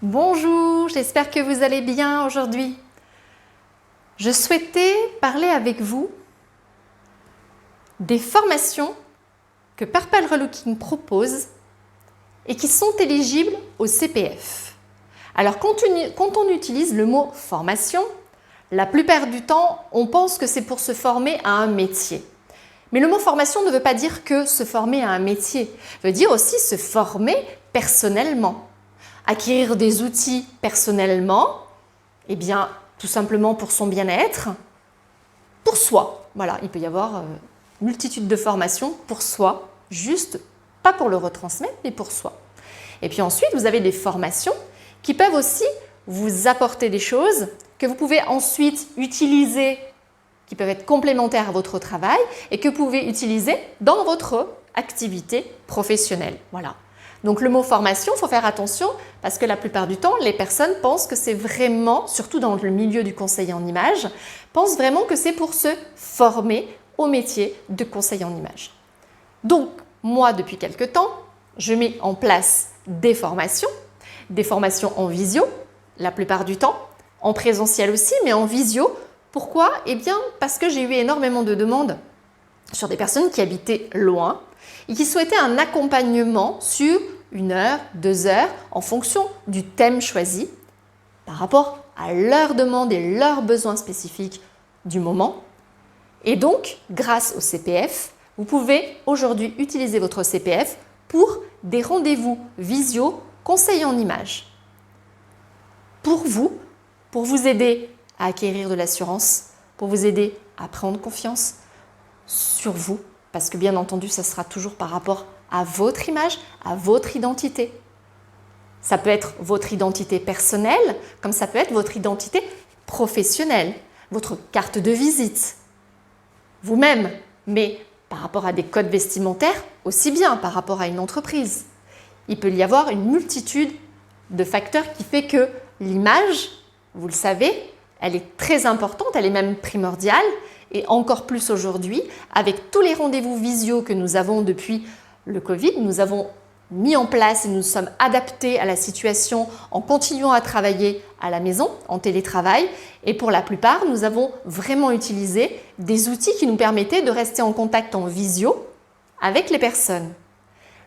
Bonjour, j'espère que vous allez bien aujourd'hui. Je souhaitais parler avec vous des formations que Purple Relooking propose et qui sont éligibles au CPF. Alors quand on utilise le mot formation, la plupart du temps, on pense que c'est pour se former à un métier. Mais le mot formation ne veut pas dire que se former à un métier, veut dire aussi se former personnellement. Acquérir des outils personnellement, eh bien, tout simplement pour son bien-être, pour soi. Voilà, il peut y avoir une multitude de formations pour soi, juste pas pour le retransmettre, mais pour soi. Et puis ensuite, vous avez des formations qui peuvent aussi vous apporter des choses que vous pouvez ensuite utiliser, qui peuvent être complémentaires à votre travail et que vous pouvez utiliser dans votre activité professionnelle. Voilà. Donc le mot formation, il faut faire attention parce que la plupart du temps, les personnes pensent que c'est vraiment, surtout dans le milieu du conseil en images, pensent vraiment que c'est pour se former au métier de conseil en images. Donc moi, depuis quelque temps, je mets en place des formations en visio, la plupart du temps, en présentiel aussi, mais en visio. Pourquoi? Eh bien, parce que j'ai eu énormément de demandes sur des personnes qui habitaient loin et qui souhaitaient un accompagnement sur 1 heure, 2 heures, en fonction du thème choisi, par rapport à leurs demandes et leurs besoins spécifiques du moment. Et donc, grâce au CPF, vous pouvez aujourd'hui utiliser votre CPF pour des rendez-vous visio conseil en images. Pour vous aider à acquérir de l'assurance, pour vous aider à prendre confiance sur vous, parce que bien entendu, ça sera toujours par rapport à votre image, à votre identité. Ça peut être votre identité personnelle, comme ça peut être votre identité professionnelle, votre carte de visite, vous-même, mais par rapport à des codes vestimentaires, aussi bien par rapport à une entreprise. Il peut y avoir une multitude de facteurs qui fait que l'image, vous le savez, elle est très importante, elle est même primordiale, et encore plus aujourd'hui, avec tous les rendez-vous visio que nous avons depuis le Covid, nous avons mis en place et nous sommes adaptés à la situation en continuant à travailler à la maison, en télétravail. Et pour la plupart, nous avons vraiment utilisé des outils qui nous permettaient de rester en contact en visio avec les personnes.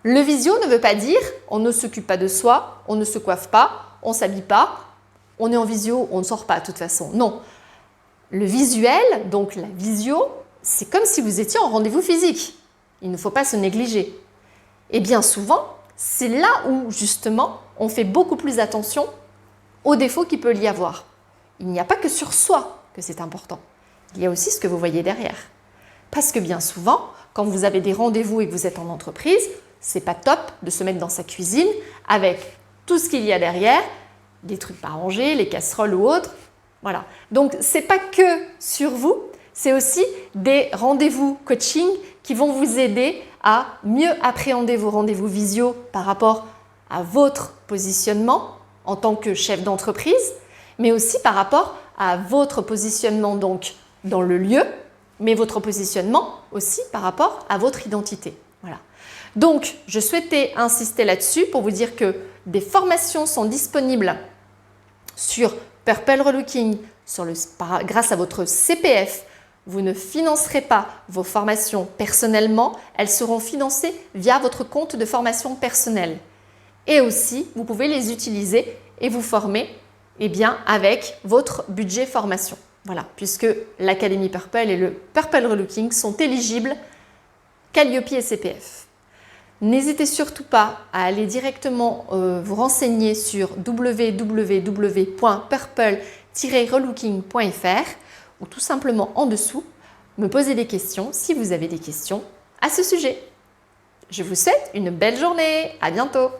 Le visio ne veut pas dire on ne s'occupe pas de soi, on ne se coiffe pas, on ne s'habille pas, on est en visio, on ne sort pas de toute façon. Non. Le visuel, donc la visio, c'est comme si vous étiez en rendez-vous physique. Il ne faut pas se négliger. Et bien souvent, c'est là où justement on fait beaucoup plus attention aux défauts qu'il peut y avoir. Il n'y a pas que sur soi que c'est important. Il y a aussi ce que vous voyez derrière. Parce que bien souvent, quand vous avez des rendez-vous et que vous êtes en entreprise, c'est pas top de se mettre dans sa cuisine avec tout ce qu'il y a derrière, des trucs pas rangés, les casseroles ou autres. Voilà. Donc, ce n'est pas que sur vous, c'est aussi des rendez-vous coaching qui vont vous aider à mieux appréhender vos rendez-vous visio par rapport à votre positionnement en tant que chef d'entreprise, mais aussi par rapport à votre positionnement donc dans le lieu, mais votre positionnement aussi par rapport à votre identité. Voilà. Donc, je souhaitais insister là-dessus pour vous dire que des formations sont disponibles sur Purple Relooking, grâce à votre CPF. Vous ne financerez pas vos formations personnellement, elles seront financées via votre compte de formation personnelle. Et aussi, vous pouvez les utiliser et vous former avec votre budget formation. Voilà, puisque l'Académie Purple et le Purple Relooking sont éligibles Calliope et CPF. N'hésitez surtout pas à aller directement vous renseigner sur www.purple-relooking.fr ou tout simplement en dessous, me poser des questions si vous avez des questions à ce sujet. Je vous souhaite une belle journée, à bientôt!